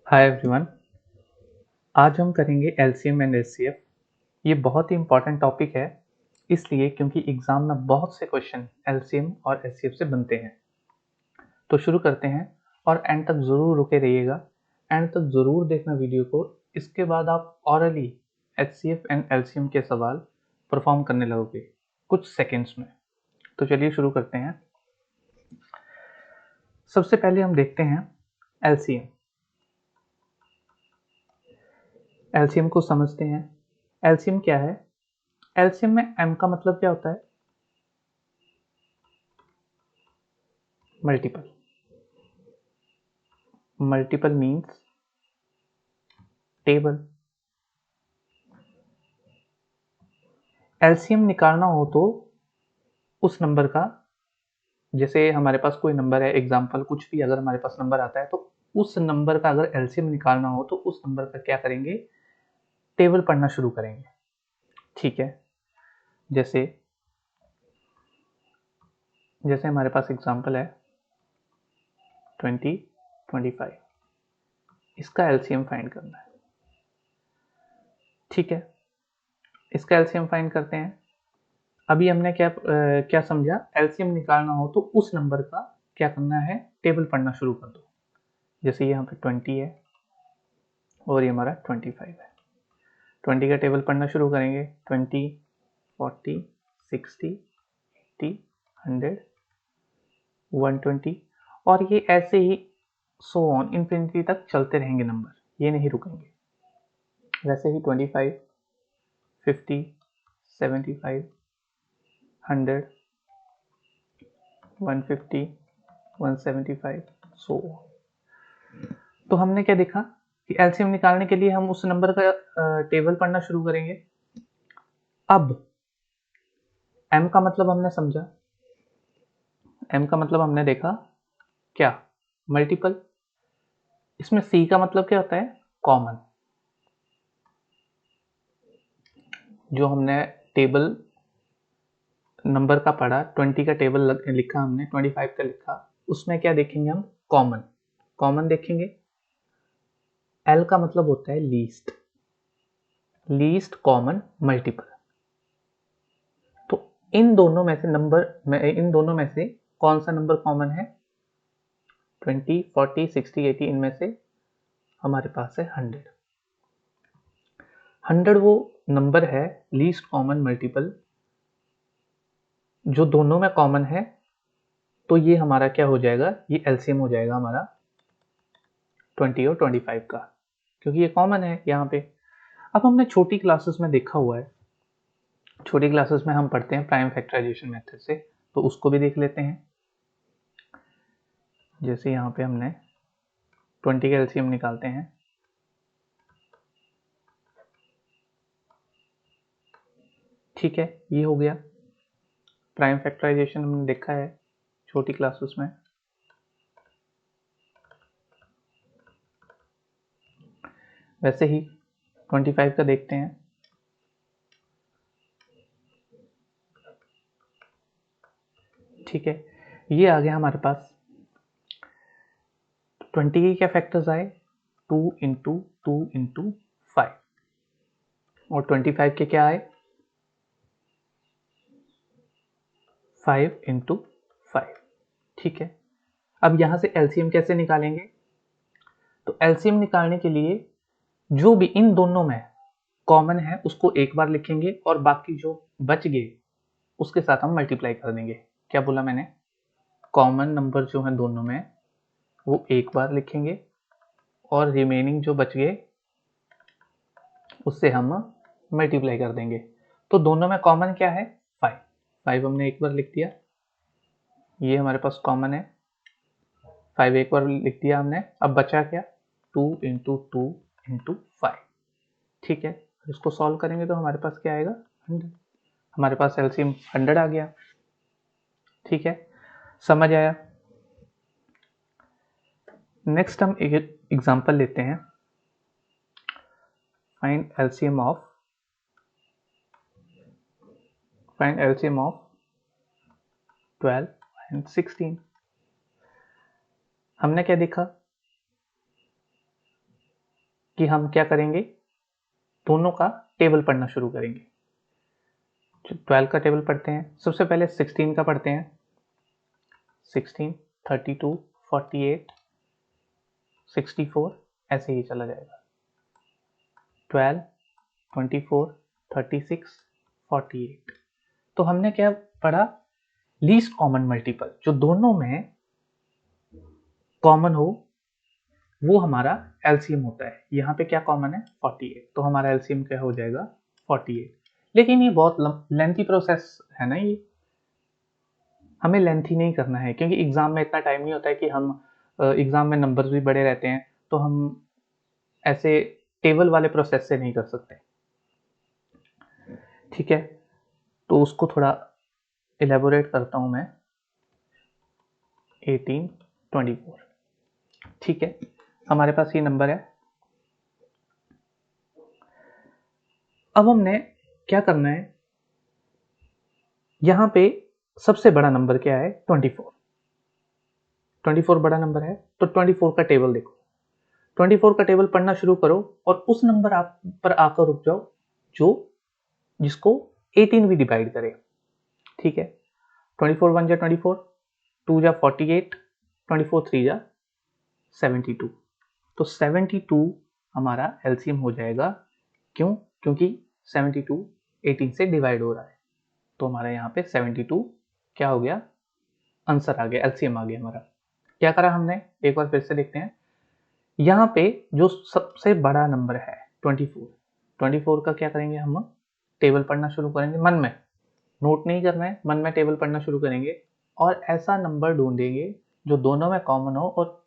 Hi everyone. आज हम करेंगे एलसीएम एंड एचसीएफ। ये बहुत ही इम्पॉर्टेंट टॉपिक है, इसलिए क्योंकि एग्जाम में बहुत से क्वेश्चन एलसीएम और एचसीएफ से बनते हैं। तो शुरू करते हैं और एंड तक ज़रूर रुके रहिएगा। एंड तक ज़रूर देखना वीडियो को। इसके बाद आप ऑरली एचसीएफ एंड एलसीएम के सवाल परफॉर्म करने लगोगे कुछ सेकेंड्स में। तो चलिए शुरू करते हैं। सबसे पहले हम देखते हैं एलसीएम। एलसीएम को समझते हैं। एलसीएम क्या है? एलसीएम में एम का मतलब क्या होता है? Multiple. Multiple means table. LCM निकालना हो तो उस नंबर का, जैसे हमारे पास कोई नंबर है, एग्जाम्पल कुछ भी अगर हमारे पास नंबर आता है तो उस नंबर का अगर एलसीएम निकालना हो तो उस नंबर का क्या करेंगे? टेबल पढ़ना शुरू करेंगे। ठीक है। जैसे जैसे हमारे पास एग्जाम्पल है 20, 25। इसका एलसीएम फाइंड करना है। ठीक है, इसका एलसीएम फाइंड करते हैं। अभी हमने क्या समझा? एलसीएम निकालना हो तो उस नंबर का क्या करना है? टेबल पढ़ना शुरू कर दो। जैसे यहाँ पे 20 है और ये हमारा 25 है। 20 का टेबल पढ़ना शुरू करेंगे। 20, 40, 60, 80, 100, 120 और ये ऐसे ही सो ऑन इन्फिनिटी तक चलते रहेंगे नंबर, ये नहीं रुकेंगे। वैसे ही 25, 50, 75, 100, 150, 175 सो ऑन। तो हमने क्या देखा कि एलसीएम निकालने के लिए हम उस नंबर का टेबल पढ़ना शुरू करेंगे। अब एम का मतलब हमने समझा। एम का मतलब हमने देखा क्या? मल्टीपल। इसमें सी का मतलब क्या होता है? कॉमन। जो हमने टेबल नंबर का पढ़ा, 20 का टेबल लिखा हमने, 25 का लिखा, उसमें क्या देखेंगे हम? कॉमन। कॉमन देखेंगे। एल का मतलब होता है लीस्ट। Least common multiple. तो इन दोनों में से कौन सा नंबर कॉमन है? 20, 40, 60, 80, इनमें से हमारे पास है 100। 100 वो नंबर है लीस्ट कॉमन मल्टीपल जो दोनों में कॉमन है। तो ये हमारा क्या हो जाएगा? ये एलसीएम हो जाएगा हमारा 20 और 25 का, क्योंकि ये कॉमन है यहाँ पे। अब हमने छोटी क्लासेस में देखा हुआ है, छोटी क्लासेस में हम पढ़ते हैं प्राइम फैक्टराइजेशन मेथड से, तो उसको भी देख लेते हैं। जैसे यहाँ पे हमने 20 का एलसीएम निकालते हैं। ठीक है, ये हो गया। प्राइम फैक्टराइजेशन हमने देखा है छोटी क्लासेस में। वैसे ही 25 का देखते हैं। ठीक है, ये आ गया हमारे पास। 20 के क्या फैक्टर्स आए? 2 इंटू 2 इंटू 5। और 25 के क्या आए? 5 इंटू 5। ठीक है, अब यहाँ से एलसीएम कैसे निकालेंगे? तो एलसीएम निकालने के लिए जो भी इन दोनों में कॉमन है उसको एक बार लिखेंगे और बाकी जो बच गए उसके साथ हम मल्टीप्लाई कर देंगे। क्या बोला मैंने? कॉमन नंबर जो है दोनों में वो एक बार लिखेंगे और रिमेनिंग जो बच गए उससे हम मल्टीप्लाई कर देंगे। तो दोनों में कॉमन क्या है? 5। 5 हमने एक बार लिख दिया, ये हमारे पास कॉमन है। 5 एक बार लिख दिया हमने। अब बचा क्या? 2 इंटू 2 इंटू 5। ठीक है, इसको सॉल्व करेंगे तो हमारे पास क्या आएगा? 100। हमारे पास एलसीएम 100 आ गया। ठीक है, समझ आया? नेक्स्ट हम एक एग्जांपल लेते हैं। Find LCM of 12 and 16। हमने क्या देखा? कि हम क्या करेंगे, दोनों का टेबल पढ़ना शुरू करेंगे। 12 का टेबल पढ़ते हैं, सबसे पहले 16 का पढ़ते हैं। 16, 32, 48, 64, ऐसे ही चला जाएगा। 12, 24, 36, 48। तो हमने क्या पढ़ा, लीस्ट कॉमन मल्टीपल, जो दोनों में कॉमन हो वो हमारा एलसीएम होता है। यहाँ पे क्या कॉमन है, 48, तो हमारा एलसीएम क्या हो जाएगा, 48। लेकिन ये बहुत लेंथी प्रोसेस है ना, ये हमें लेंथी नहीं करना है, क्योंकि एग्जाम में इतना टाइम नहीं होता है कि हम एग्जाम में नंबर्स भी बड़े रहते हैं, तो हम ऐसे टेबल वाले प्रोसेस से नहीं कर सकते। ठीक है, तो उसको थोड़ा इलेबोरेट करता हूं मैं। 18, 24, ठीक है, हमारे पास ये नंबर है। अब हमने क्या करना है, यहां पे सबसे बड़ा नंबर क्या है, 24। 24 बड़ा नंबर है, तो 24 का टेबल देखो। 24 का टेबल पढ़ना शुरू करो और उस नंबर आप पर आकर रुक जाओ जो जिसको 18 भी डिवाइड करे। ठीक है, 24 1 जा 24, 2 जा 48, 24 3 जा 72। तो 72 हमारा एलसीएम हो जाएगा। क्यों, क्योंकि 72 18 से डिवाइड हो रहा है, तो हमारा यहाँ पे 72 क्या हो गया, आंसर आ गया, एलसीएम आ गया हमारा। क्या करा हमने, एक बार फिर से देखते हैं। यहाँ पे जो सबसे बड़ा नंबर है 24, 24 का क्या करेंगे, हम टेबल पढ़ना शुरू करेंगे। मन में नोट नहीं करना है, मन में टेबल पढ़ना शुरू करेंगे और ऐसा नंबर ढूंढेंगे जो दोनों में कॉमन हो और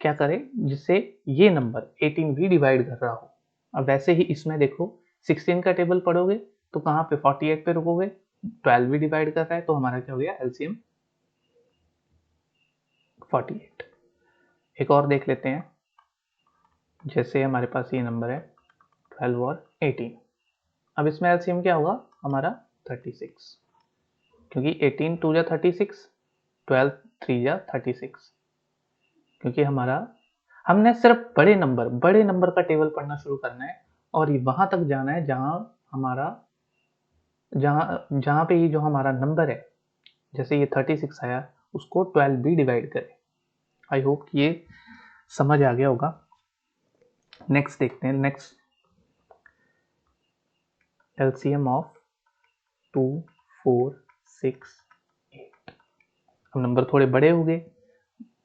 क्या करे, जिससे ये नंबर 18 भी डिवाइड कर रहा हो। अब वैसे ही इसमें देखो, 16 का टेबल पढ़ोगे तो कहाँ पे, 48 पे रुकोगे, 12 भी डिवाइड कर रहा है, तो हमारा क्या हो गया, एलसीएम 48। एक और देख लेते हैं, जैसे हमारे पास ये नंबर है 12 और 18। अब इसमें एलसीएम क्या होगा हमारा, 36, क्योंकि 18 2 जा 36, 12 3 जा 36। क्योंकि हमने सिर्फ बड़े नंबर का टेबल पढ़ना शुरू करना है और वहां तक जाना है जहां पे ये जो हमारा नंबर है, जैसे ये 36 आया, उसको 12 भी डिवाइड करें। आई होप कि ये समझ आ गया होगा। नेक्स्ट देखते हैं, नेक्स्ट एलसीएम ऑफ 2 4 6 8। अब नंबर थोड़े बड़े हो गए,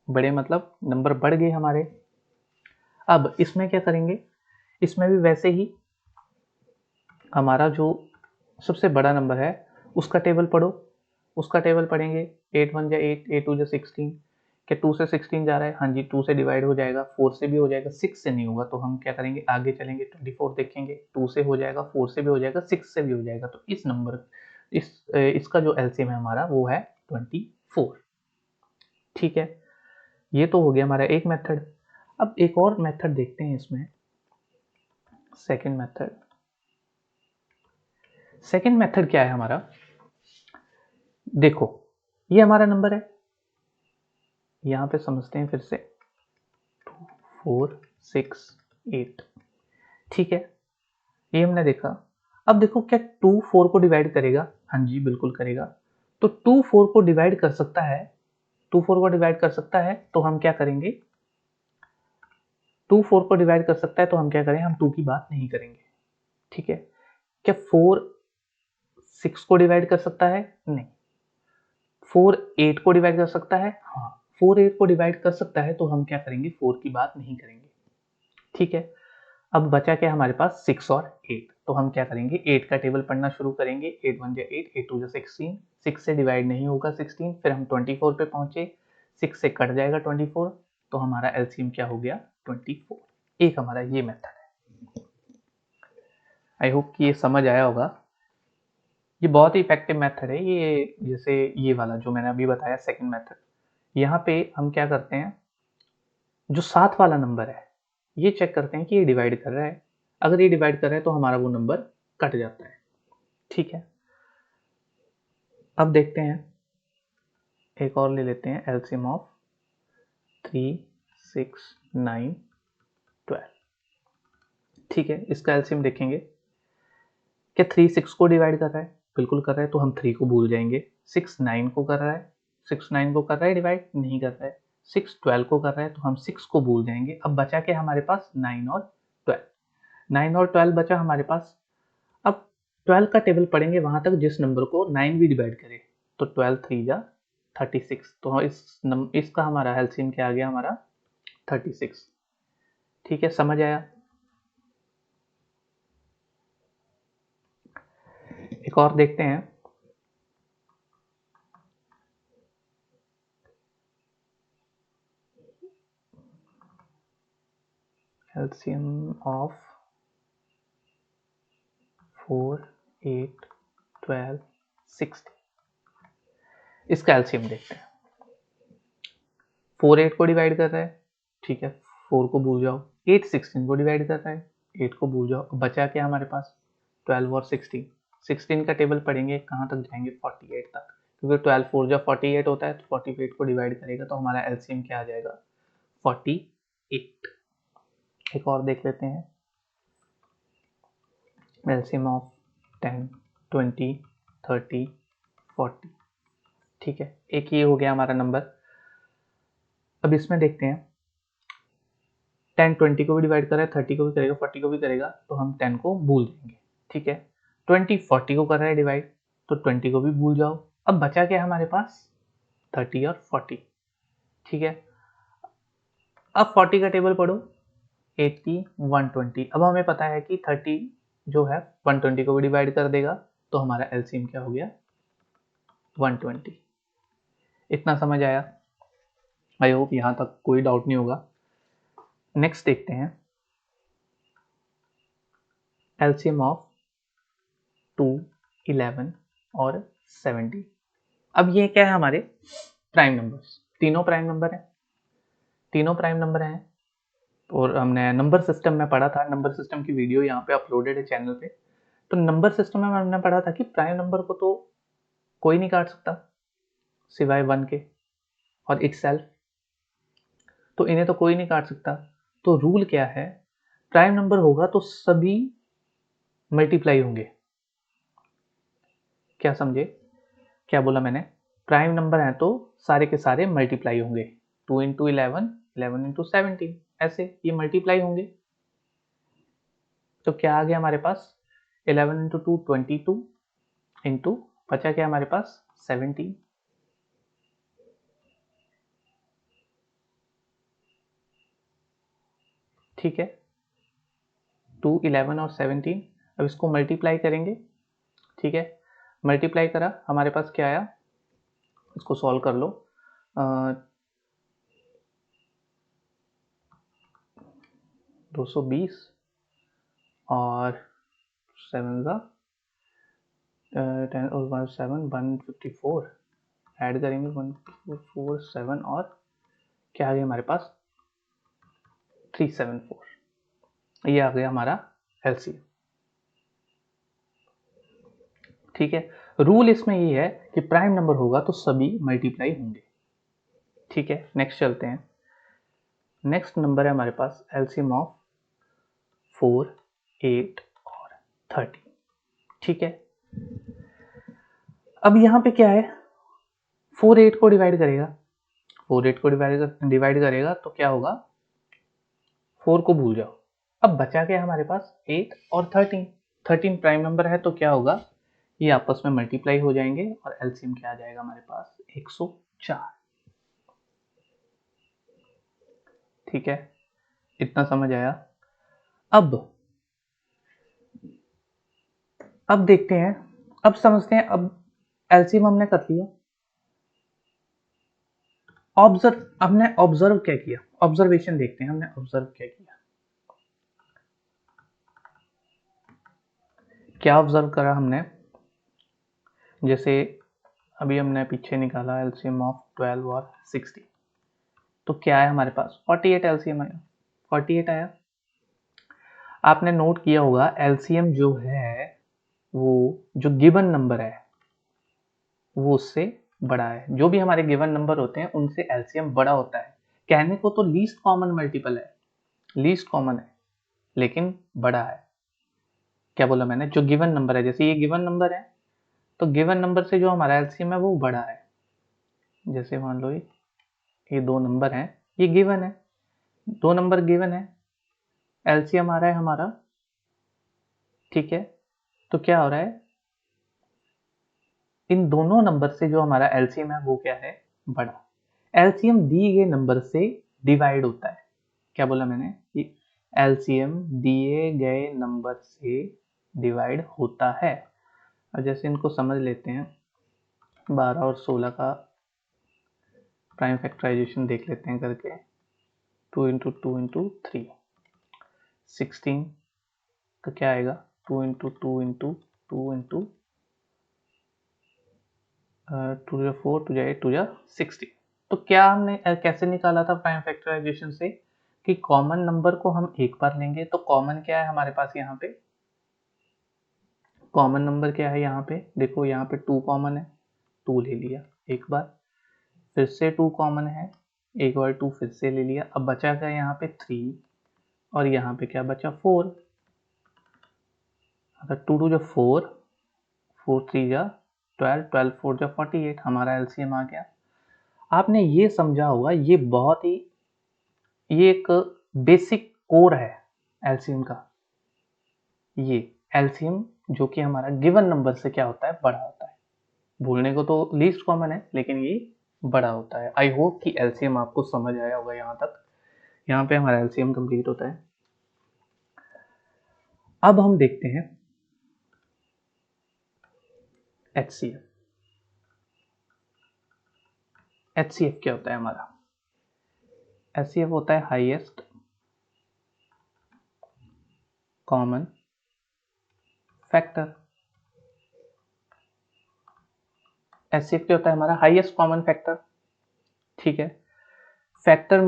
बड़े मतलब नंबर बढ़ गए हमारे। अब इसमें क्या करेंगे, इसमें भी वैसे ही हमारा जो सबसे बड़ा नंबर है उसका टेबल पढ़ो, उसका टेबल पढ़ेंगे। 8 1 जा 8, 8 2 जा 16। क्या 2 से 16 जा रहा है, हाँ जी, 2 से डिवाइड हो जाएगा, 4 से भी हो जाएगा, 6 से नहीं होगा, तो हम क्या करेंगे, आगे चलेंगे, 24 देखेंगे, 2 से हो जाएगा, 4 से भी हो जाएगा, 6 से भी हो जाएगा। तो इस नंबर इसका जो एलसीएम है हमारा वो है 24। ठीक है, ये तो हो गया हमारा एक मेथड। अब एक और मेथड देखते हैं इसमें, सेकंड मेथड। सेकंड मेथड क्या है हमारा, देखो ये हमारा नंबर है, यहां पे समझते हैं फिर से, 2 4 6 8। ठीक है, ये हमने देखा। अब देखो क्या 2 4 को डिवाइड करेगा, हाँ जी बिल्कुल करेगा। तो 2 4 को डिवाइड कर सकता है, 2 4 को डिवाइड कर सकता है, तो हम क्या करेंगे, 2 4 को डिवाइड कर सकता है तो हम क्या करें, हम 2 की बात नहीं करेंगे। ठीक है, क्या 4 6 को डिवाइड कर सकता है, नहीं। 4 8 को डिवाइड कर सकता है, हाँ। 4 8 को डिवाइड कर सकता है, तो हम क्या करेंगे, 4 की बात नहीं करेंगे। ठीक है, अब बचा क्या हमारे पास, 6 और 8। तो हम क्या करेंगे, 8 का टेबल पढ़ना शुरू करेंगे। 8 1 जा 8, 8 2 जा 16, 6 से डिवाइड नहीं होगा 16, फिर हम 24 पे पहुंचे, 6 से कट जाएगा 24, तो हमारा एलसीएम क्या हो गया, 24। एक हमारा ये मेथड है। आई होप कि ये समझ आया होगा। ये बहुत ही इफेक्टिव मेथड है ये, जैसे ये वाला जो मैंने अभी बताया सेकंड मेथड। यहाँ पे हम क्या करते हैं, जो साथ वाला नंबर है ये चेक करते हैं कि ये डिवाइड कर रहा है। अगर ये डिवाइड कर रहा है तो हमारा वो नंबर कट जाता है। ठीक है, अब देखते हैं, एक और ले लेते हैं, एलसीएम ऑफ 3 6 9 12। ठीक है, इसका एलसीएम देखेंगे। क्या 3 6 को डिवाइड कर रहा है? बिल्कुल कर रहा है, तो हम 3 को भूल जाएंगे। 6 9 को कर रहा है, 6 9 को कर रहा है डिवाइड? नहीं कर रहा है। 6 12 को कर रहा है, तो हम 6 को भूल जाएंगे। अब बचा क्या हमारे पास? 9 और 12। 9 और 12 बचा हमारे पास। अब 12 का टेबल पढ़ेंगे वहां तक जिस नंबर को 9 भी डिवाइड करे। तो 12 3 जा 36, तो इसका हमारा एलसीएम क्या आ गया? हमारा 36। ठीक है, समझ आया? एक और देखते हैं। एलसीएम ऑफ 4 8 12 60, इसका एलसीएम देखते हैं। 4 8 को डिवाइड कर रहा है, ठीक है, 4 को भूल जाओ। 8 16 को डिवाइड कर रहा है, 8 को भूल जाओ। बचा क्या हमारे पास? 12 और 16। 16 का टेबल पढ़ेंगे, कहाँ तक जाएंगे? 48 तक, क्योंकि 12 4 जब 48 होता है तो 48 को डिवाइड करेगा तो हमारा एलसीएम क्या आ जाएगा? 48। एक और देख लेते हैं। LCM of 10 20 30 40। ठीक है, एक ये हो गया हमारा नंबर। अब इसमें देखते हैं। 10 20 को भी डिवाइड कर रहा है, 30 को भी करेगा, 40 को भी करेगा, तो हम 10 को भूल देंगे। ठीक है, 20 40 को कर रहा है डिवाइड, तो 20 को भी भूल जाओ। अब बचा क्या हमारे पास? 30 और 40। ठीक है, अब 40 का टेबल पढ़ो। 80 120। अब हमें पता है कि 30 जो है 120 को भी डिवाइड कर देगा, तो हमारा एलसीएम क्या हो गया? 120। इतना समझ आया? आई होप यहां तक कोई डाउट नहीं होगा। नेक्स्ट देखते हैं। एलसीएम ऑफ 2 11 और 70। अब ये क्या है? हमारे प्राइम नंबर्स, तीनों प्राइम नंबर हैं। तीनों प्राइम नंबर हैं, और हमने नंबर सिस्टम में पढ़ा था। नंबर सिस्टम की वीडियो यहाँ पे अपलोडेड है चैनल पे। तो नंबर सिस्टम में हमने पढ़ा था कि प्राइम नंबर को तो कोई नहीं काट सकता सिवाय 1 के और इटसेल्फ, तो इन्हें तो कोई नहीं काट सकता। तो रूल क्या है? प्राइम नंबर होगा तो सभी मल्टीप्लाई होंगे। क्या समझे? क्या बोला मैंने? प्राइम नंबर है तो सारे के सारे मल्टीप्लाई होंगे। 2 इंटू 11 11 इंटू 17, ऐसे ये मल्टीप्लाई होंगे। तो क्या आ गया हमारे पास? 11 इंटू 2 22 इंटू बचा क्या हमारे पास? 17। ठीक है, 2 11 और 17। अब इसको मल्टीप्लाई करेंगे। ठीक है, मल्टीप्लाई करा, हमारे पास क्या आया? इसको सॉल्व कर लो। 220 और 7 का 10 और 7 154 ऐड करेंगे। 147 और क्या आ गया हमारे पास? 374। ये आ गया हमारा एलसीएम। ठीक है, रूल इसमें ये है कि प्राइम नंबर होगा तो सभी मल्टीप्लाई होंगे। ठीक है, नेक्स्ट चलते हैं। नेक्स्ट नंबर है हमारे पास एलसीएम ऑफ 4 8 और 30। ठीक है, अब यहाँ पे क्या है? 4 8 को डिवाइड करेगा, 4 8 को डिवाइड करेगा तो क्या होगा? 4 को भूल जाओ। अब बचा क्या हमारे पास? 8 और 13। 13 प्राइम नंबर है तो क्या होगा? ये आपस में मल्टीप्लाई हो जाएंगे और एलसीएम क्या आ जाएगा हमारे पास? 104। ठीक है, इतना समझ आया? अब देखते हैं, अब समझते हैं। अब एलसीएम हमने कर लिया। हमने ऑब्जर्व क्या किया? ऑब्जर्वेशन देखते हैं, हमने ऑब्जर्व क्या किया। क्या ऑब्जर्व करा हमने? जैसे अभी हमने पीछे निकाला एलसीएम ऑफ 12 और 60, तो क्या है हमारे पास? 48 एलसीएम आया। 48 आया। आपने नोट किया होगा एलसीएम जो है वो जो गिवन नंबर है वो उससे बड़ा है। जो भी हमारे गिवन नंबर होते हैं उनसे एलसीएम बड़ा होता है। कहने को तो लीस्ट कॉमन मल्टीपल है, लीस्ट कॉमन है, लेकिन बड़ा है। क्या बोला मैंने, जो गिवन नंबर है, जैसे ये गिवन नंबर है तो गिवन नंबर से जो हमारा एलसीएम है वो बड़ा है। जैसे मान लो ये दो नंबर हैं, ये गिवन है, दो नंबर गिवन है, एलसीएम आ रहा है हमारा, ठीक है। तो क्या हो रहा है, इन दोनों नंबर से जो हमारा एलसीएम है वो क्या है, बड़ा। एलसीएम दिए गए नंबर से डिवाइड होता है। क्या बोला मैंने, कि एलसीएम दिए गए नंबर से डिवाइड होता है। और जैसे इनको समझ लेते हैं, 12 और 16 का प्राइम फैक्टराइजेशन देख लेते हैं करके। 2 इंटू 2 इंटू 3, 16 का क्या आएगा, 2 इंटू 2 इंटू 2 इंटू 2 जा 4, 2 जा 8, 2 जा 16। तो क्या हमने कैसे निकाला था प्राइम फैक्टराइजेशन से, कि कॉमन नंबर को हम एक बार लेंगे। तो कॉमन क्या है हमारे पास यहाँ पे, कॉमन नंबर क्या है यहाँ पे, देखो यहाँ पे 2 कॉमन है, 2 ले लिया एक बार, फिर से 2 कॉमन है, एक बार 2 फिर से ले लिया। अब बचा क्या यहाँ पे 3, और यहाँ पे क्या बचा 4। अगर 2 2 जा 4, 4 3 जा 12, 12 4 जा 48, हमारा एलसीएम आ गया। आपने ये समझा होगा, ये एक बेसिक कोर है एलसीएम का। ये एलसीएम जो कि हमारा गिवन नंबर से क्या होता है, बड़ा होता है। भूलने को तो लीस्ट कॉमन है, लेकिन ये बड़ा होता है। आई होप कि एलसीएम आपको समझ आया होगा यहाँ तक। यहाँ पे हमारा एलसीएम कंप्लीट होता है। अब हम देखते हैं एचसीएफ। एचसीएफ क्या होता है हमारा, एचसीएफ होता है हाईएस्ट कॉमन फैक्टर। एचसीएफ क्या होता है हमारा, हाईएस्ट कॉमन फैक्टर, ठीक है। फैक्टर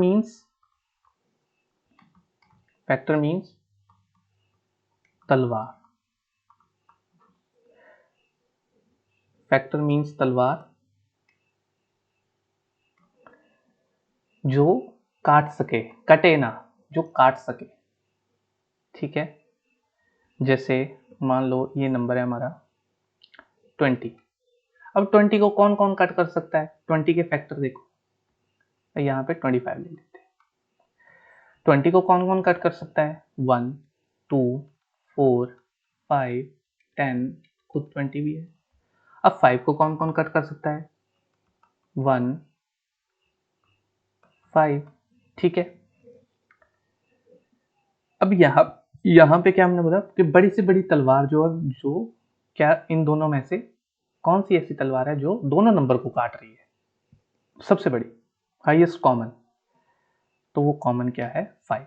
मींस तलवार, फैक्टर मींस तलवार जो काट सके, कटे ना, जो काट सके, ठीक है। जैसे मान लो ये नंबर है हमारा 20। अब 20 को कौन कौन कट कर सकता है, 20 के फैक्टर देखो, यहाँ पे 25 ले लेते हैं। 20 को कौन कौन कट कर सकता है, 1 2 4 5 10, खुद 20 भी है। अब 5 को कौन कौन कट कर सकता है, 1 5, ठीक है। अब यहाँ पे क्या हमने बोला कि बड़ी से बड़ी तलवार जो क्या इन दोनों में से कौन सी ऐसी तलवार है जो दोनों नंबर को काट रही है, सबसे बड़ी, हाईएस्ट कॉमन। तो वो कॉमन क्या है, 5।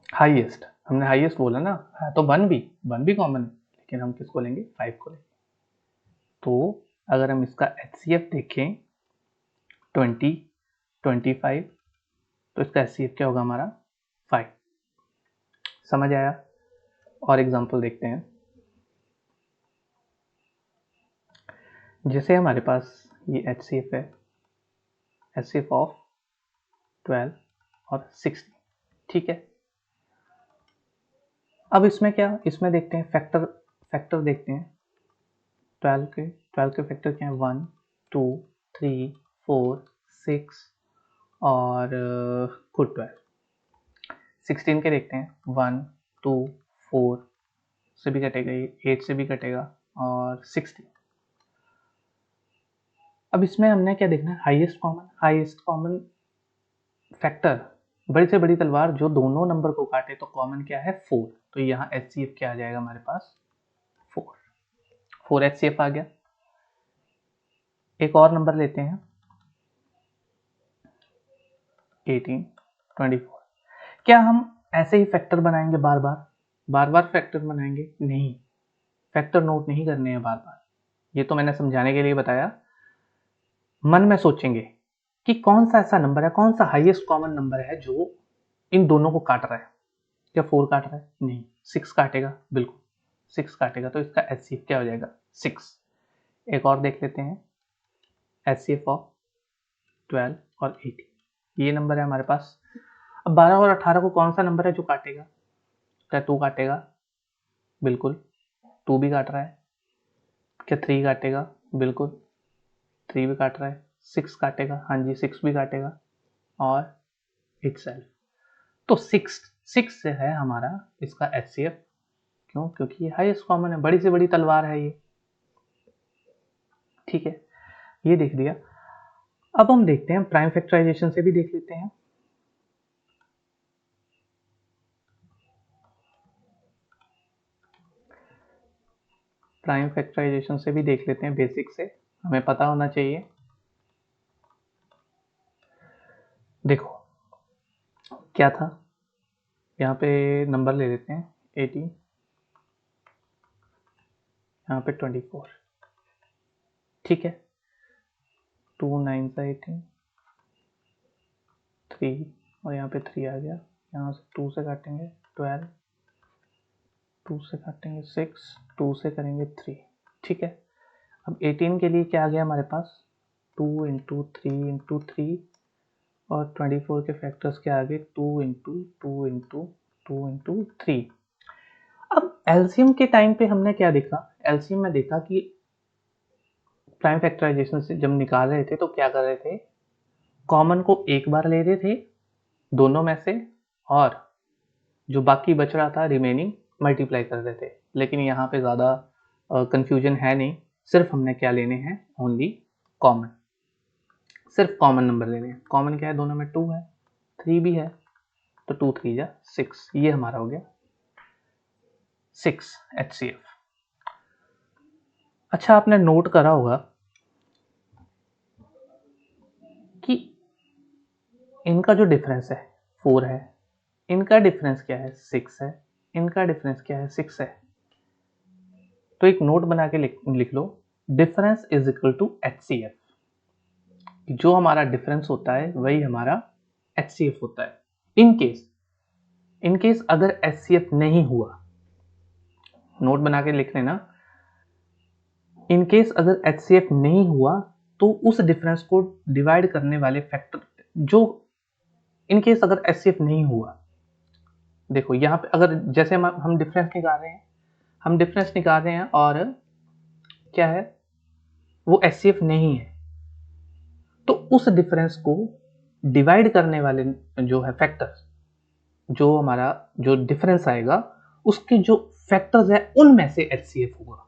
हाईएस्ट, हमने हाईएस्ट बोला ना, है तो 1 भी कॉमन, लेकिन हम किसको लेंगे, 5 को लेंगे। तो अगर हम इसका एचसीएफ देखें 20 25, तो इसका एचसीएफ क्या होगा हमारा, 5। समझ आया। और एग्जांपल देखते हैं। जैसे हमारे पास ये एचसीएफ है, एचसीएफ ऑफ 12 और 16, ठीक है। अब इसमें क्या, इसमें देखते हैं फैक्टर देखते हैं। 12 के फैक्टर क्या है, 1 2 3 4 6 और खुद 12। 16 के देखते हैं, 1 2 4 से भी कटेगा, 8 से भी कटेगा, और 16। अब इसमें हमने क्या देखना है, हाईएस्ट कॉमन फैक्टर, बड़ी से बड़ी तलवार जो दोनों नंबर को काटे। तो कॉमन क्या है, 4। तो यहाँ एचसीएफ क्या आ जाएगा हमारे पास, 4 एचसीएफ आ गया। एक और नंबर लेते हैं, 18 24। क्या हम ऐसे ही फैक्टर बनाएंगे बार बार फैक्टर बनाएंगे, नहीं, फैक्टर नोट नहीं करने हैं बार बार। ये तो मैंने समझाने के लिए बताया। मन में सोचेंगे कि कौन सा ऐसा नंबर है, कौन सा हाईएस्ट कॉमन नंबर है जो इन दोनों को काट रहा है। क्या 4 काट रहा है, नहीं, 6 काटेगा, बिल्कुल 6 काटेगा। तो इसका एचसीएफ क्या हो जाएगा, 6। एक और देख लेते हैं, एचसीएफ ऑफ 12 और 18, ये नंबर है हमारे पास। अब 12 और 18 को कौन सा नंबर है जो काटेगा? क्या 2 काटेगा? बिल्कुल 2 भी काट रहा है। क्या 3 काटेगा? बिल्कुल 3 भी काट रहा है। 6 काटेगा? हाँ जी 6 भी काटेगा। और इटसेल्फ। तो 6 से है हमारा इसका HCF। क्यों? क्योंकि ये हाईएस्ट कॉमन है, बड़ी से बड़ी तलवार है ये। ठीक है, ये देख दिया। अब हम देखते हैं प्राइम फैक्टराइजेशन से भी देख लेते हैं। प्राइम फैक्टराइजेशन से भी देख लेते हैं, बेसिक से हमें पता होना चाहिए। देखो क्या था, यहाँ पे नंबर ले लेते हैं 18, यहाँ पे 24। ठीक है, 2 9 सा 18, 3 और यहाँ पे 3 आ गया। यहाँ से 2 से काटेंगे 12, 2 से काटेंगे 6, 2 से करेंगे 3। ठीक है, अब 18 के लिए क्या आ गया हमारे पास? 2 इंटू 3 इंटू 3 और 24 के फैक्टर्स क्या आ गए? 2 इंटू 2 इंटू 2 इंटू 3। अब एलसीएम के टाइम पे हमने क्या देखा? एलसीएम में देखा कि प्राइम फैक्टराइजेशन से जब निकाल रहे थे तो क्या कर रहे थे? कॉमन को एक बार ले रहे थे दोनों में से, और जो बाकी बच रहा था रिमेनिंग मल्टीप्लाई कर रहे थे। लेकिन यहाँ पे ज़्यादा कंफ्यूजन है नहीं, सिर्फ हमने क्या लेने हैं? ओनली कॉमन, सिर्फ कॉमन नंबर लेने हैं। कॉमन क्या है? दोनों में 2 है, 3 भी है, तो 2 3 जा 6। ये हमारा हो गया 6 HCF। अच्छा, आपने नोट करा होगा कि इनका जो डिफरेंस है 4 है, इनका डिफरेंस क्या है? 6 है, इनका डिफरेंस क्या है? 6 है। तो एक नोट बना के लिख लो, difference is equal to HCF। जो हमारा डिफरेंस होता है वही हमारा HCF होता है। इन केस अगर HCF नहीं हुआ, नोट बना के लिख लेना, इन केस अगर HCF नहीं हुआ तो उस डिफरेंस को डिवाइड करने वाले फैक्टर जो, इन केस अगर HCF नहीं हुआ, देखो यहाँ पे अगर जैसे हम डिफरेंस निकाल रहे हैं, हम डिफरेंस निकाल रहे हैं और क्या है? वो HCF नहीं है, तो उस डिफरेंस को डिवाइड करने वाले जो है फैक्टर्स, जो हमारा जो डिफरेंस आएगा उसके जो फैक्टर्स है उनमें से HCF होगा।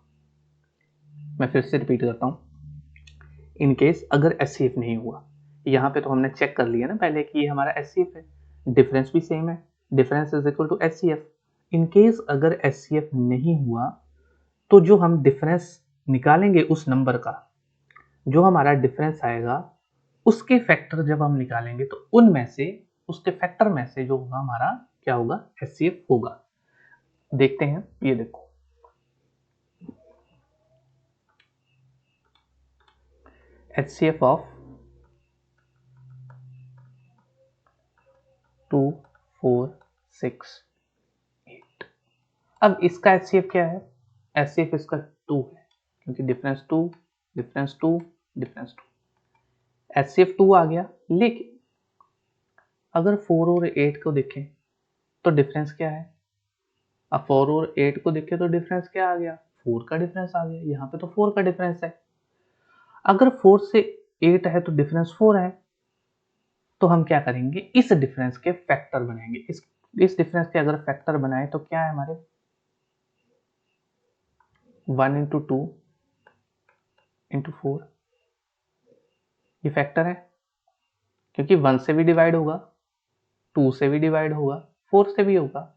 मैं फिर से रिपीट करता हूँ, इन केस अगर HCF नहीं हुआ, यहाँ पे तो हमने चेक कर लिया ना पहले कि ये हमारा HCF है, डिफरेंस भी सेम है, difference is equal to HCF। In case अगर HCF नहीं हुआ तो जो हम डिफरेंस निकालेंगे उस नंबर का, जो हमारा डिफरेंस आएगा उसके फैक्टर जब हम निकालेंगे तो उनमें से, उसके फैक्टर में से जो होगा हमारा क्या होगा? HCF होगा। देखते हैं, ये देखो HCF ऑफ 2 4 6 8। अब इसका HCF क्या है? HCF इसका 2 है, क्योंकि डिफरेंस 2 डिफरेंस 2 डिफरेंस 2, HCF 2 आ गया। लेकिन अगर 4 और 8 को देखें तो डिफरेंस क्या है? अब 4 और 8 को देखें तो डिफरेंस क्या आ गया? 4 का डिफरेंस आ गया। यहाँ पे तो 4 का डिफरेंस है। अगर 4 से 8 है तो डिफरेंस 4 है, तो हम क्या करेंगे? इस डिफरेंस के फैक्टर बनाएंगे। इस डिफरेंस के अगर फैक्टर बनाए तो क्या है हमारे? 1 इंटू 2 इंटू 4, ये फैक्टर है, क्योंकि 1 से भी डिवाइड होगा, 2 से भी डिवाइड होगा, 4 से भी होगा।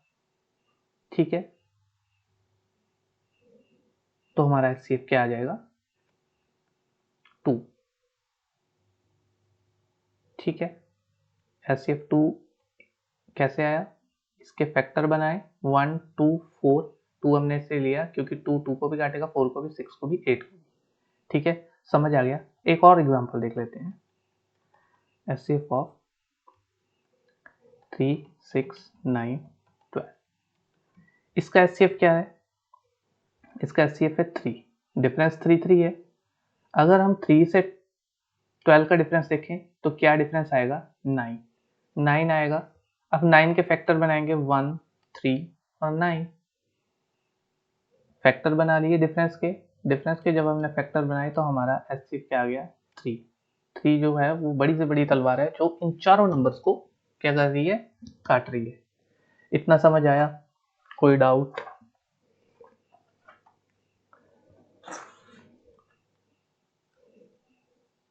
ठीक है, तो हमारा HCF क्या आ जाएगा? 2। ठीक है, HCF 2 कैसे आया? इसके फैक्टर बनाए 1 2 4, 2 हमने इसे लिया क्योंकि 2 2 को भी काटेगा, 4 को भी, 6 को भी, 8 को भी। ठीक है, समझ आ गया। एक और एग्जांपल देख लेते हैं, HCF ऑफ 3 6 9 12। इसका HCF क्या है? इसका HCF है 3, डिफरेंस 3 3 है। अगर हम 3 से 12 का डिफरेंस देखें तो क्या डिफरेंस आएगा? 9 9 आएगा। अब 9 के फैक्टर बनाएंगे 1, 3 और 9। फैक्टर बना लिए डिफरेंस के जब हमने फैक्टर बनाए तो हमारा एचसीएफ क्या आ गया 3। 3 जो है वो बड़ी से बड़ी तलवार है जो इन चारों नंबर्स को क्या कर रही है, काट रही है। इतना समझ आया? कोई डाउट?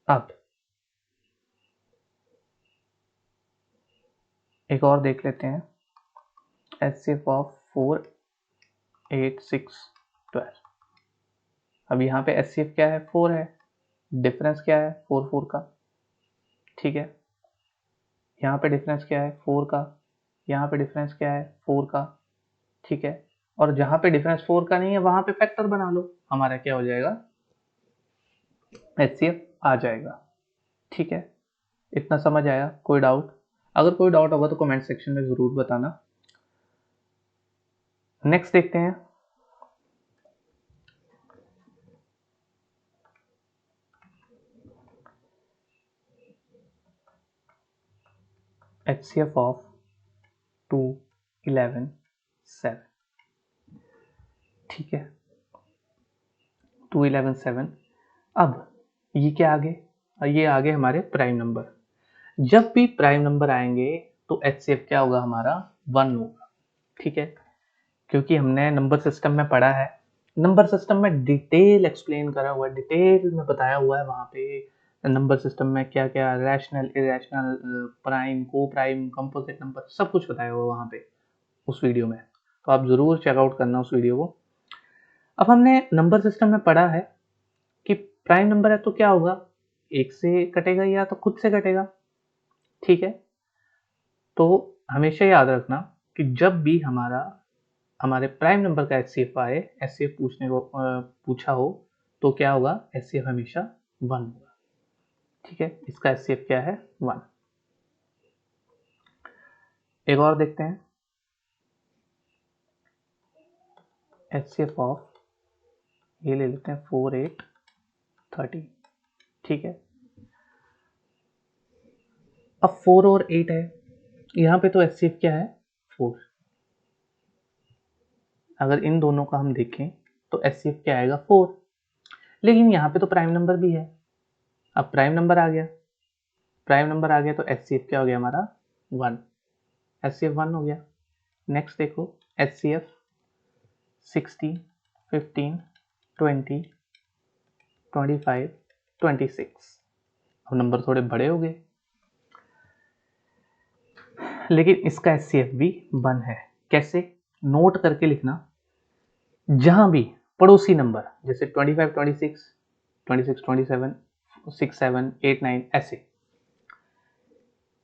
अब एक और देख लेते हैं, एचसीएफ ऑफ 4, 8, 6, 12। अब यहाँ पे एचसीएफ क्या है, 4 है, डिफरेंस क्या है 4, 4 का, ठीक है। यहाँ पे डिफरेंस क्या है 4 का, यहाँ पे डिफरेंस क्या है 4 का, ठीक है। और जहाँ पे डिफरेंस 4 का नहीं है वहाँ पे फैक्टर बना लो, हमारा क्या हो जाएगा, एचसीएफ आ जाएगा, ठीक है। इतना समझ आया? कोई डाउट? अगर कोई डाउट होगा तो कमेंट सेक्शन में ज़रूर बताना। नेक्स्ट देखते हैं, HCF ऑफ 2, 11, 7, ठीक है, 2, 11, 7। अब ये क्या आगे, ये आगे हमारे प्राइम नंबर। जब भी प्राइम नंबर आएंगे तो HCF क्या होगा हमारा, 1 होगा, ठीक है। क्योंकि हमने नंबर सिस्टम में पढ़ा है, नंबर सिस्टम में डिटेल एक्सप्लेन करा हुआ है, डिटेल में बताया हुआ है वहाँ पे नंबर सिस्टम में क्या क्या रैशनल, इरेशनल, प्राइम, को प्राइम, कंपोजिट नंबर, सब कुछ बताया हुआ है वहाँ पे उस वीडियो में, तो आप ज़रूर चेकआउट करना उस वीडियो को। अब हमने नंबर सिस्टम में पढ़ा है कि प्राइम नंबर है तो क्या होगा, एक से कटेगा या तो खुद से कटेगा, ठीक है। तो हमेशा याद रखना कि जब भी हमारे प्राइम नंबर का एचसीएफ आए, एचसीएफ पूछा हो तो क्या होगा, एचसीएफ हमेशा 1 होगा, ठीक है। इसका एचसीएफ क्या है, 1। एक और देखते हैं, एचसीएफ ऑफ, ये ले लेते हैं 4, 8, 13, ठीक है। अब 4 और 8 है, यहाँ पे तो एचसीएफ क्या है 4। अगर इन दोनों का हम देखें तो एचसीएफ क्या आएगा 4, लेकिन यहाँ पे तो प्राइम नंबर भी है। अब प्राइम नंबर आ गया, प्राइम नंबर आ गया तो एचसीएफ क्या हो गया हमारा 1, एचसीएफ 1 हो गया। नेक्स्ट देखो, एचसीएफ 16, 15, 20, 25, 26। अब नंबर थोड़े बड़े हो गए, लेकिन इसका एचसीएफ भी 1 है। कैसे, नोट करके लिखना, जहां भी पड़ोसी नंबर जैसे 25, 26, 26, 27, 6, 7, 8, 9 ऐसे,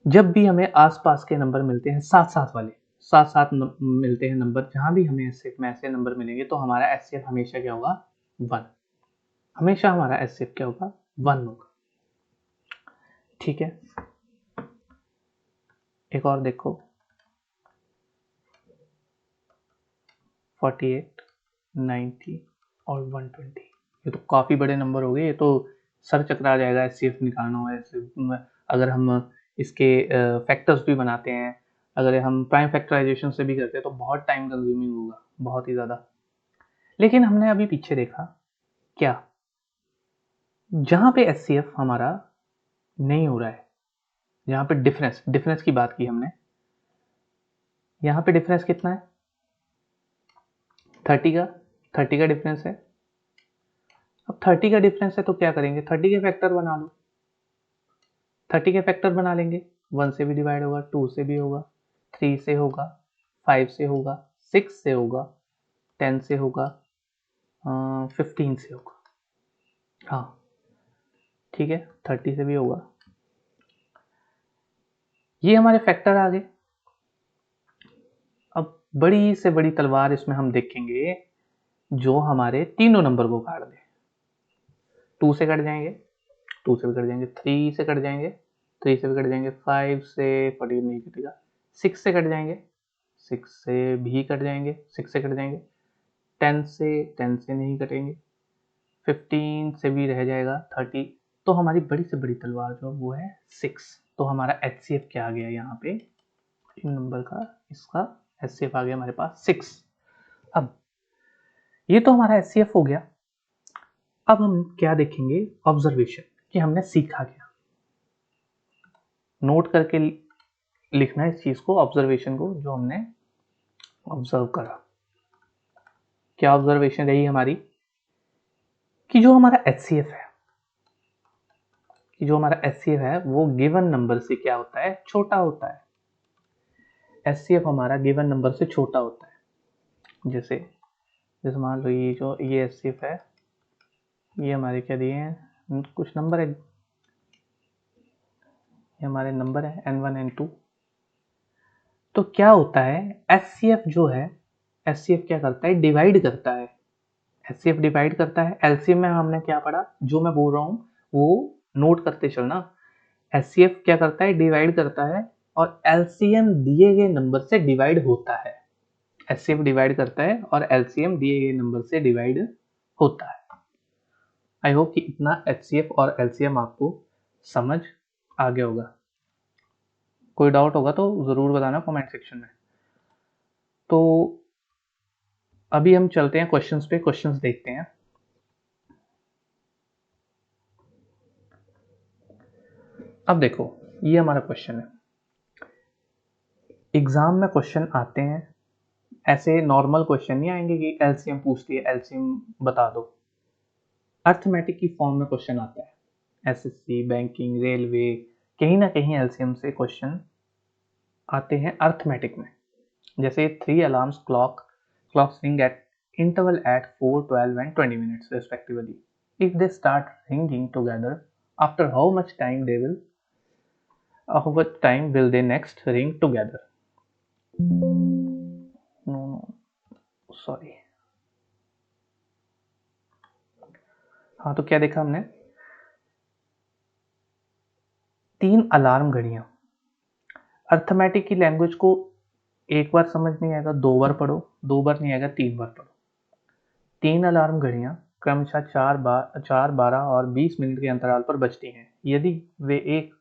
जब भी हमें आसपास के नंबर मिलते हैं, साथ साथ वाले, साथ साथ मिलते हैं नंबर, जहां भी हमें एचसीएफ में ऐसे नंबर मिलेंगे तो हमारा एचसीएफ हमेशा क्या होगा 1, हमेशा हमारा एचसीएफ क्या होगा 1 होगा, ठीक है। एक और देखो, 48, 90 और 120, ये तो काफ़ी बड़े नंबर हो गए, ये तो सर चकरा जाएगा एचसीएफ निकालना हो ऐसे। अगर हम इसके फैक्टर्स भी बनाते हैं, अगर हम प्राइम फैक्टराइजेशन से भी करते हैं तो बहुत टाइम कंज्यूमिंग होगा, बहुत ही ज़्यादा। लेकिन हमने अभी पीछे देखा क्या, जहाँ पे एचसीएफ हमारा नहीं हो रहा है, जहाँ पे डिफरेंस की बात की हमने, यहाँ पे डिफरेंस कितना है 30 का डिफरेंस है। अब 30 का डिफरेंस है तो क्या करेंगे, 30 के फैक्टर बना लो, 30 के फैक्टर बना लेंगे, 1 से भी डिवाइड होगा, 2 से भी होगा, 3 से होगा, 5 से होगा, 6 से होगा, 10 से होगा, 15 से होगा, हाँ ठीक है, 30 से भी होगा। ये हमारे फैक्टर आ गए। अब बड़ी से बड़ी तलवार इसमें हम देखेंगे जो हमारे तीनों नंबर को काट दे। 2 से कट जाएंगे, 2 से भी कट जाएंगे, 3 से कट जाएंगे, 3 से भी कट जाएंगे, 5 से 40 नहीं कटेगा, 6 से कट जाएंगे, 6 से भी कट जाएंगे, 6 से कट जाएंगे, 10 से नहीं कटेंगे, 15 से भी रह जाएगा, 30। तो हमारी बड़ी से बड़ी तलवार जो वो है 6। तो हमारा एचसीएफ क्या आ गया यहाँ पे इन नंबर का इसका HCF आ गया हमारे पास 6। अब ये तो हमारा HCF हो गया। अब हम क्या देखेंगे, ऑब्जर्वेशन, कि हमने सीखा क्या। नोट करके लिखना है इस चीज को, ऑब्जर्वेशन को, जो हमने ऑब्जर्व करा। क्या ऑब्जर्वेशन रही हमारी, कि जो हमारा HCF है, वो गिवन नंबर से क्या होता है, छोटा होता है। HCF हमारा गिवन नंबर से छोटा होता है। जैसे मान लो ये HCF है, ये हमारे क्या दिए हैं, कुछ नंबर है, ये हमारे नंबर है N1 N2। तो क्या होता है, HCF जो है, HCF क्या करता है, डिवाइड करता है। HCF डिवाइड करता है। LCM में हमने क्या पढ़ा, जो मैं बोल रहा हूँ वो नोट करते चलना। HCF क्या करता है, डिवाइड करता है, और LCM दिए गए नंबर से डिवाइड होता है। HCF डिवाइड करता है और LCM दिए गए नंबर से डिवाइड होता है। आई होप कि इतना HCF और LCM आपको समझ आ गया होगा। कोई डाउट होगा तो ज़रूर बताना कमेंट सेक्शन में। तो अभी हम चलते हैं क्वेश्चंस पे, क्वेश्चंस देखते हैं। अब देखो, ये हमारा क्वेश्चन है। एग्जाम में क्वेश्चन आते हैं, ऐसे नॉर्मल क्वेश्चन नहीं आएंगे कि एलसीएम पूछती है, एलसीएम बता दो। अर्थमेटिक की फॉर्म में क्वेश्चन आता है। एसएससी, बैंकिंग, रेलवे, कहीं ना कहीं एलसीएम से क्वेश्चन आते हैं अर्थमेटिक में। जैसे 3 alarms clocks ring at interval at 4, 12 and 20 minutes respectively. If they start ringing together, after how much time will they next ring together? No, sorry. हाँ, तो क्या देखा हमने, 3 अलार्म घड़ियां। अर्थमेटिक की लैंग्वेज को एक बार समझ नहीं आएगा, 2 बार पढ़ो, 2 बार नहीं आएगा 3 बार पढ़ो। 3 अलार्म घड़ियां क्रमशः 4, 12 और 20 मिनट के अंतराल पर बजती हैं। यदि वे एक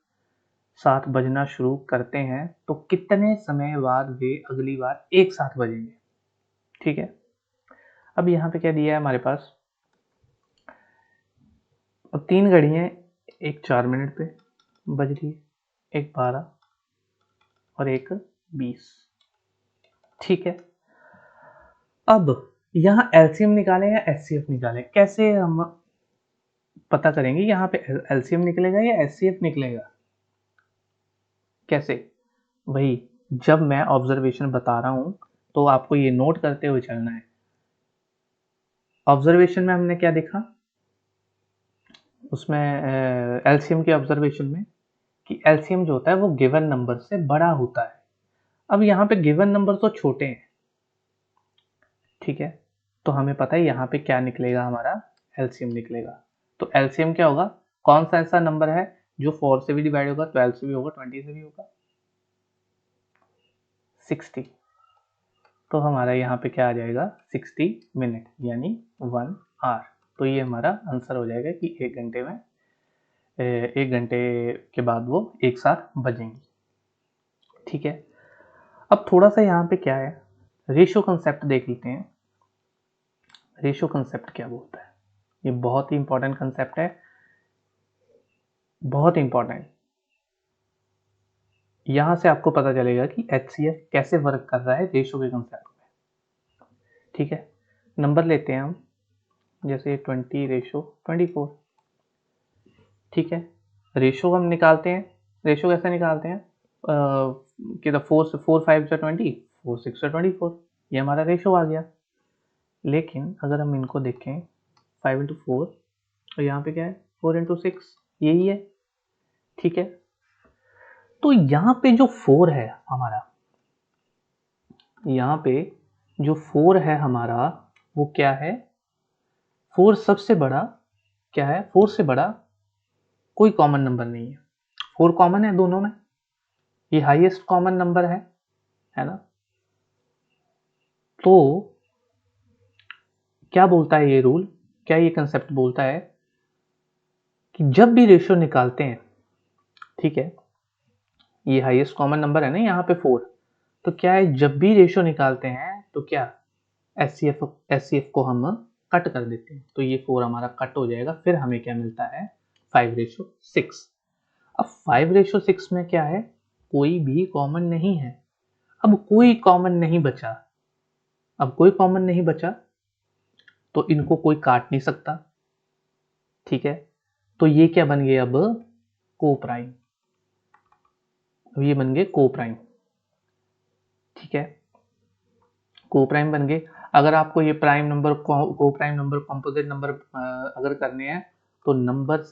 साथ बजना शुरू करते हैं तो कितने समय बाद वे अगली बार एक साथ बजेंगे। ठीक है, अब यहाँ पे क्या दिया है हमारे पास, अब 3 घड़ियां, एक 4 मिनट पे बज रही है, एक 12 और एक 20। ठीक है, अब यहाँ एलसीएम निकालें या एचसीएफ निकालें, कैसे हम पता करेंगे यहाँ पे एलसीएम निकलेगा या एचसीएफ निकलेगा। कैसे भाई, जब मैं ऑब्जर्वेशन बता रहा हूं तो आपको ये नोट करते हुए चलना है। ऑब्जर्वेशन में हमने क्या देखा, उसमें एलसीएम के ऑब्जर्वेशन में, कि एलसीएम जो होता है वो गिवन नंबर से बड़ा होता है। अब यहाँ पे गिवन नंबर तो छोटे हैं, ठीक है, तो हमें पता है यहाँ पे क्या निकलेगा, हमारा एलसीएम निकलेगा। तो एलसीएम क्या होगा, कौन सा ऐसा नंबर है जो 4 से भी डिवाइड होगा, 12 से भी होगा, 20 से भी होगा, 60। तो हमारा यहाँ पे क्या आ जाएगा, 60 मिनट यानी 1 आवर। तो ये हमारा आंसर हो जाएगा कि 1 घंटे के बाद वो एक साथ बजेंगी। ठीक है, अब थोड़ा सा यहाँ पे क्या है, रेशियो कंसेप्ट देख लेते हैं। रेशियो कंसेप्ट क्या बोलता है, ये बहुत ही इंपॉर्टेंट कंसेप्ट है, बहुत इंपॉर्टेंट। यहां से आपको पता चलेगा कि HCF कैसे वर्क कर रहा है रेशियो के कंसेप्ट में। ठीक है, नंबर लेते हैं हम, जैसे 20:24। ठीक है, रेशियो हम निकालते हैं, रेशियो कैसे निकालते हैं, कि 4 5 20, 4 6 24, ये हमारा रेशियो आ गया। लेकिन अगर हम इनको देखें 5 × 4, और यहाँ पे क्या है 4 × 6, यही है। ठीक है, तो यहाँ पे जो 4 है हमारा, यहाँ पे जो 4 है हमारा, वो क्या है, 4 सबसे बड़ा क्या है, 4 से बड़ा कोई कॉमन नंबर नहीं है। 4 कॉमन है दोनों में, ये हाईएस्ट कॉमन नंबर है ना। तो क्या बोलता है ये रूल, क्या ये कंसेप्ट बोलता है कि जब भी रेशियो निकालते हैं, ठीक है, ये हाईएस्ट कॉमन नंबर है ना यहाँ पे 4, तो क्या है, जब भी रेशो निकालते हैं तो क्या एचसीएफ को हम कट कर देते हैं, तो ये 4 हमारा कट हो जाएगा, फिर हमें क्या मिलता है 5:6। अब 5:6 में क्या है, कोई भी कॉमन नहीं है। अब कोई कॉमन नहीं बचा, तो इनको कोई काट नहीं सकता, ठीक है। तो ये क्या बन गए, अब को प्राइम, ये बन गए को प्राइम, ठीक है, को प्राइम बन गए। अगर आपको ये प्राइम नंबर को प्राइम नंबर कंपोजिट नंबर अगर करने हैं तो नंबर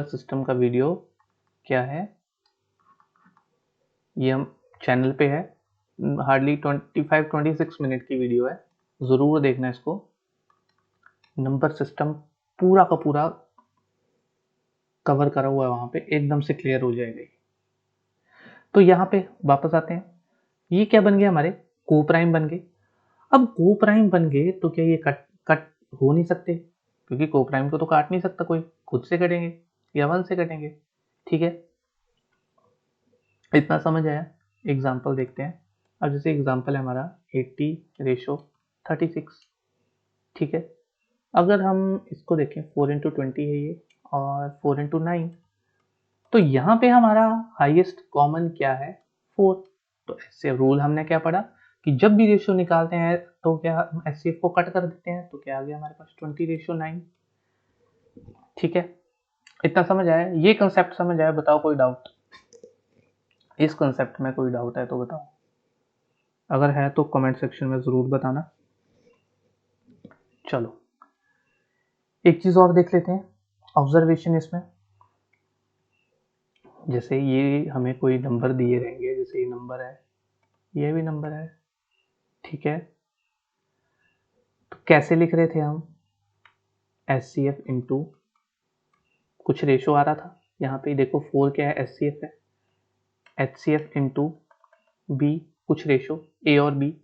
सिस्टम का वीडियो क्या है, ये हम चैनल पे है, हार्डली 25-26 मिनट की वीडियो है, ज़रूर देखना इसको। नंबर सिस्टम पूरा का पूरा कवर करा हुआ है वहाँ पे, एकदम से क्लियर हो जाएगा। तो यहाँ पे वापस आते हैं, ये क्या बन गया, हमारे को प्राइम बन गए। अब को प्राइम बन गए तो क्या ये कट हो नहीं सकते, क्योंकि को प्राइम को तो काट नहीं सकता कोई, खुद से कटेंगे या 1 से कटेंगे, ठीक है। इतना समझ आया। एग्जाम्पल देखते हैं। अब जैसे एग्जाम्पल है हमारा 80:36, ठीक है। अगर हम इसको देखें 4x20 है ये, और 4x9, तो यहाँ पे हमारा हाईएस्ट कॉमन क्या है 4। तो ऐसे रूल हमने क्या पढ़ा कि जब भी रेशियो निकालते हैं तो क्या हम एचसीएफ को कट कर देते हैं, तो क्या आ गया हमारे पास 20:9, ठीक है। इतना समझ आया, ये कंसेप्ट समझ आया, बताओ कोई डाउट, इस कंसेप्ट में कोई डाउट है तो बताओ, अगर है तो कमेंट सेक्शन में ज़रूर बताना। चलो एक चीज़ और देख लेते हैं, ऑब्जर्वेशन इसमें। जैसे ये हमें कोई नंबर दिए रहेंगे, जैसे ये नंबर है, ये भी नंबर है, ठीक है। तो कैसे लिख रहे थे हम, एचसीएफ इंटू कुछ रेशो आ रहा था, यहाँ पे देखो 4 क्या है, एचसीएफ है, एचसीएफ इंटू बी कुछ रेशो ए और बी,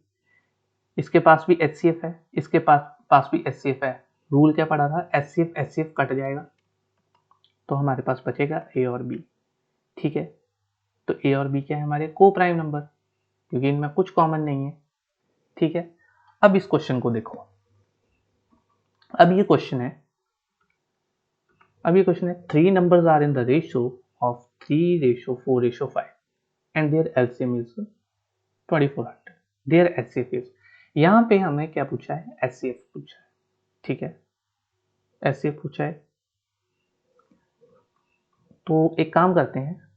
इसके पास भी एचसीएफ है, इसके पास भी एचसीएफ है। रूल क्या पढ़ा था, एचसीएफ कट जाएगा, तो हमारे पास बचेगा ए और बी, ठीक है। तो ए और बी क्या है, हमारे को प्राइम नंबर, क्योंकि इनमें कुछ कॉमन नहीं है, ठीक है। अब इस क्वेश्चन को देखो, अब ये क्वेश्चन है 3 numbers are in the ratio of 3:4:5 and their LCM is 2400, their HCF is, यहाँ पे हमें क्या पूछा है, HCF पूछा है, ठीक है, HCF पूछा है। तो एक काम करते हैं,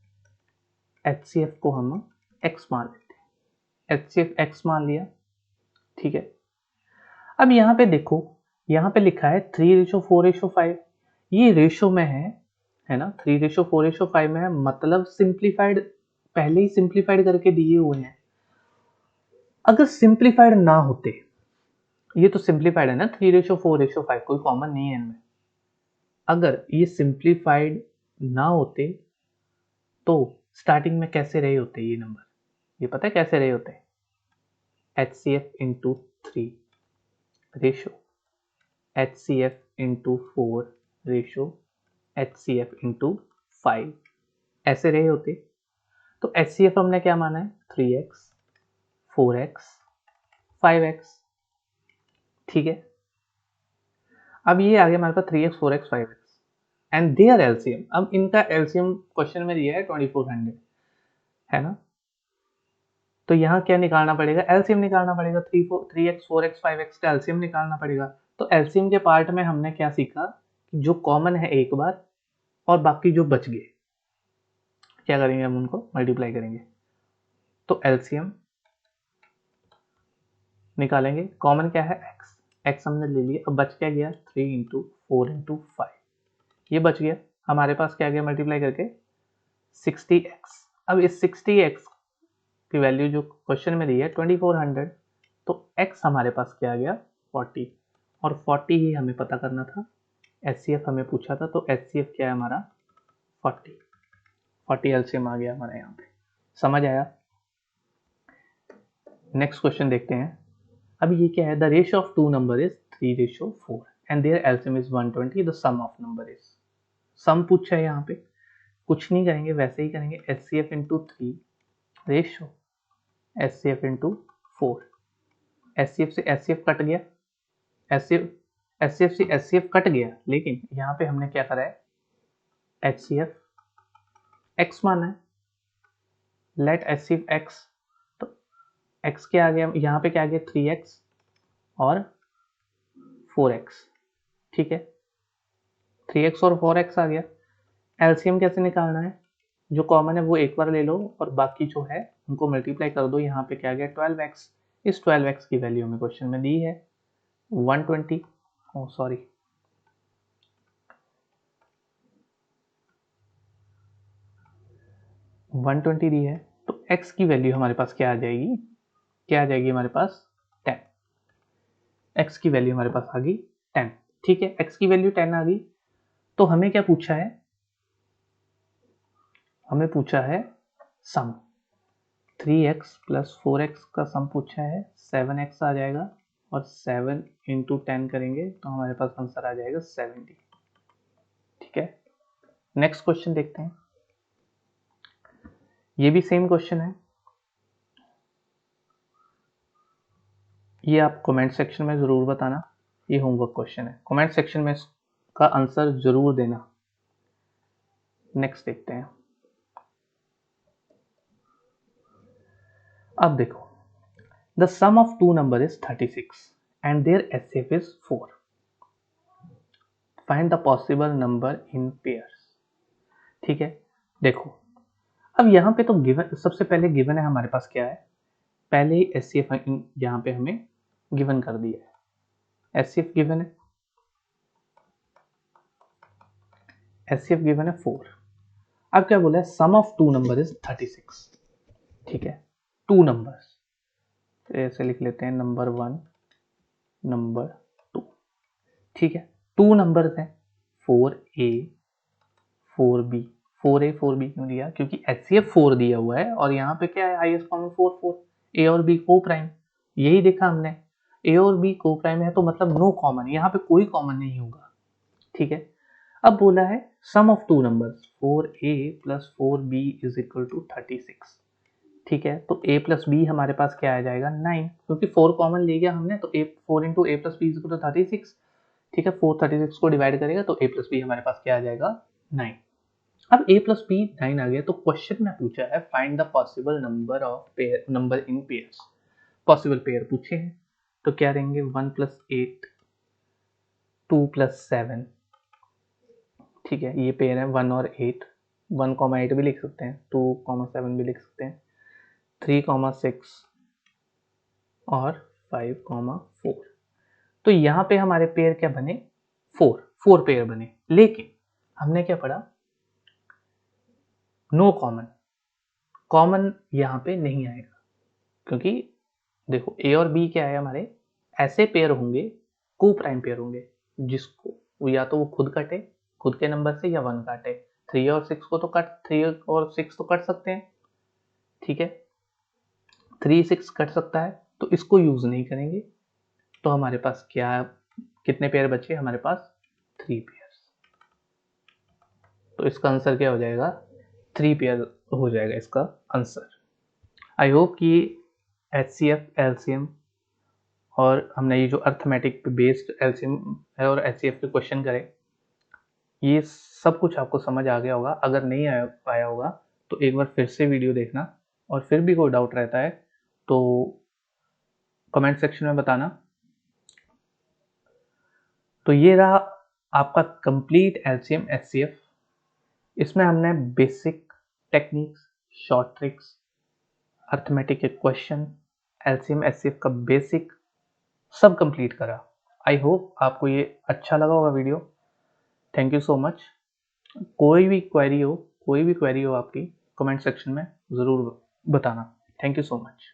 HCF को हम x मान लेते हैं, HCF x मान लिया, ठीक है। अब यहाँ पे देखो, यहाँ पे लिखा है 3:4:5, ये रेशो में है ना, 3:4:5 में है, मतलब सिंप्लीफाइड, पहले ही सिंप्लीफाइड करके दिए हुए हैं। अगर सिंप्लीफाइड ना होते, ये तो सिंप्लीफाइड है ना, 3:4:5 कोई कॉमन नहीं है इनमें, अगर ये सिंप्लीफाइड ना होते तो स्टार्टिंग में कैसे रहे होते ये नंबर, ये पता है कैसे रहे होते, HCF into 3 ratio, HCF into 4 ratio, HCF into 5, ऐसे रहे होते। तो HCF हमने क्या माना है, 3x 4x 5x, ठीक है। अब ये आ गया हमारे पास 3x 4x 5x and their LCM, अब इनका एलसीएम क्वेश्चन में दिया है 2400, है ना। तो यहाँ क्या निकालना पड़ेगा, एलसीएम निकालना पड़ेगा, 3x 4x 5x का एलसीएम निकालना पड़ेगा। तो एलसीएम के पार्ट में हमने क्या सीखा कि जो कॉमन है एक बार, और बाकी जो बच गए क्या करेंगे, हम उनको मल्टीप्लाई करेंगे। तो एलसीएम निकालेंगे, कॉमन क्या है x हमने ले लिया, अब बच क्या गया 3 इंटू 4 इंटू 5, ये बच गया, हमारे पास क्या गया मल्टीप्लाई करके 60x। अब इस 60x की वैल्यू जो क्वेश्चन में दी है 2400, तो x हमारे पास क्या आ गया 40, और 40 ही हमें पता करना था, HCF हमें पूछा था, तो HCF क्या है हमारा 40 एलसीएम आ गया हमारे यहाँ पे, समझ आया। नेक्स्ट क्वेश्चन देखते हैं। अब ये क्या है, the ratio of two number is 3:4 and their LCM is 120, the sum of number is, sum पूछा है यहाँ पे, कुछ नहीं करेंगे, वैसे ही करेंगे HCF into 3 ratio HCF into 4, HCF से HCF कट गया, HCF से HCF कट गया, लेकिन यहाँ पे हमने क्या करा है, HCF x माना है, लेट HCF x, तो x क्या आ गया यहाँ पे, क्या आ गया 3x और 4x, ठीक है 3x और 4x आ गया। एलसीएम कैसे निकालना है, जो कॉमन है वो एक बार ले लो और बाकी जो है उनको मल्टीप्लाई कर दो। यहाँ पे क्या गया 12x, इस 12x की वैल्यू हमें क्वेश्चन में दी है 120, ओ सॉरी 120 दी है, तो x की वैल्यू हमारे पास क्या आ जाएगी, क्या आ जाएगी हमारे पास 10, x की वैल्यू हमारे पास आ गई 10, ठीक है x की वैल्यू 10 आ गई। तो हमें क्या पूछा है, हमें पूछा है सम, 3x प्लस 4x का सम पूछा है, 7x आ जाएगा और 7 इंटू 10 करेंगे तो हमारे पास आंसर आ जाएगा 70, ठीक है। नेक्स्ट क्वेश्चन देखते हैं, ये भी सेम क्वेश्चन है, ये आप कमेंट सेक्शन में ज़रूर बताना, ये होमवर्क क्वेश्चन है, कमेंट सेक्शन में इसका आंसर ज़रूर देना। नेक्स्ट देखते हैं, अब देखो, the sum of two number is 36 and their HCF is 4, find the possible number in pairs, ठीक है। देखो अब यहाँ पे तो गिवन, सबसे पहले गिवन है हमारे पास क्या है, पहले ही HCF यहाँ पे हमें गिवन कर दिया है, HCF गिवन है, HCF गिवन है 4। अब क्या बोला है, sum of two number is 36, ठीक है, टू नंबर्स, तो ऐसे लिख लेते हैं नंबर 1 नंबर 2, ठीक है, टू नंबर्स हैं 4A 4B, 4A 4B क्यों दिया, क्योंकि HCF 4 दिया हुआ है और यहाँ पे क्या है हाईएस्ट कॉमन 4 4, A और B को प्राइम, यही देखा हमने, A और B को प्राइम है तो मतलब नो कॉमन, यहाँ पे कोई कॉमन नहीं होगा, ठीक है। अब बोला है sum of two numbers 4A plus 4B is equal to 36, ठीक है, तो A प्लस बी हमारे पास क्या आ जाएगा 9, क्योंकि 4 कॉमन ले गया हमने, तो 4 into a plus b is equal to 36, ठीक है, 4 36 को डिवाइड करेगा तो A प्लस बी हमारे पास क्या आ जाएगा 9। अब A प्लस बी 9 आ गया, तो क्वेश्चन में पूछा है find the possible number of pair, number in pairs, possible pair पूछे हैं, तो क्या रहेंगे 1 प्लस 8 2 प्लस 7, ठीक है, ये पेयर है 1 और 8, 1 कॉमा 8 भी लिख सकते हैं, 2 कॉमा 7 भी लिख सकते हैं, 3 कॉमा 6 और 5 कॉमा 4, तो यहाँ पे हमारे पेयर क्या बने 4 पेयर बने, लेकिन हमने क्या पढ़ा नो कॉमन, कॉमन यहाँ पे नहीं आएगा, क्योंकि देखो A और B क्या है हमारे ऐसे पेयर होंगे, को प्राइम पेयर होंगे, जिसको या तो वो खुद कटे खुद के नंबर से या 1 काटे, 3 और 6 को तो कट 3 और 6 तो कट सकते हैं, ठीक है 3 6 कट सकता है, तो इसको यूज नहीं करेंगे, तो हमारे पास क्या, कितने पेयर बचे हमारे पास 3 पेयर्स, तो इसका आंसर क्या हो जाएगा 3 पेयर हो जाएगा इसका आंसर। आई होप कि HCF LCM और हमने ये जो अर्थमेटिक पे बेस्ड LCM है और HCF के क्वेश्चन करे, ये सब कुछ आपको समझ आ गया होगा, अगर नहीं आया होगा तो एक बार फिर से वीडियो देखना, और फिर भी कोई डाउट रहता है तो कमेंट सेक्शन में बताना। तो ये रहा आपका कंप्लीट LCM HCF, इसमें हमने basic techniques, short tricks, arithmetic के क्वेश्चन, LCM HCF का बेसिक सब कंप्लीट करा। आई होप आपको ये अच्छा लगा होगा video, thank you so much. कोई भी क्वेरी हो आपकी कमेंट सेक्शन में ज़रूर बताना, थैंक यू सो मच।